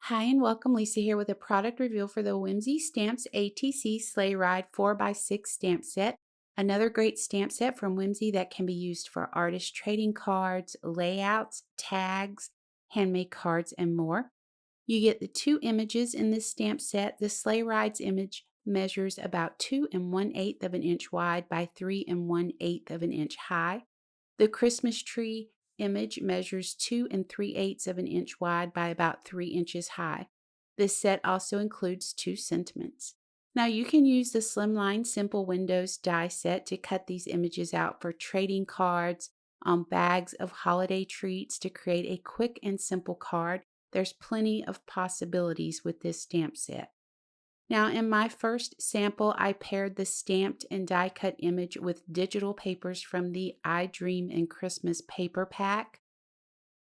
Hi and welcome. Lisa here with a product review for the Whimsy Stamps ATC Sleigh Ride 4x6 stamp set. Another great stamp set from Whimsy that can be used for artist trading cards, layouts, tags, handmade cards, and more. You get the two images in this stamp set. The Sleigh Rides image measures about 2 1/8 of an inch wide by 3 1/8 of an inch high. The Christmas tree image measures 2 3/8 of an inch wide by about 3 inches high. This set also includes two sentiments. Now you can use the Slimline Simple Windows die set to cut these images out for trading cards, on bags of holiday treats to create a quick and simple card. There's plenty of possibilities with this stamp set. Now, in my first sample, I paired the stamped and die cut image with digital papers from the I Dream in Christmas paper pack.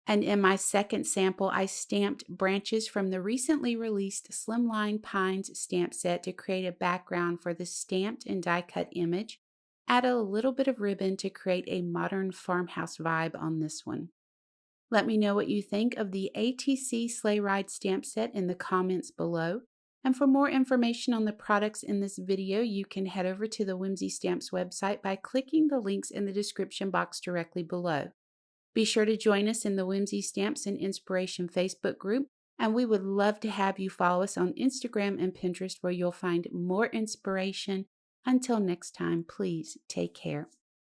And in my second sample, I stamped branches from the recently released Slimline Pines stamp set to create a background for the stamped and die cut image. Add a little bit of ribbon to create a modern farmhouse vibe on this one. Let me know what you think of the ATC Sleigh Ride stamp set in the comments below. And for more information on the products in this video, you can head over to the Whimsy Stamps website by clicking the links in the description box directly below. Be sure to join us in the Whimsy Stamps and Inspiration Facebook group, and we would love to have you follow us on Instagram and Pinterest where you'll find more inspiration. Until next time, please take care.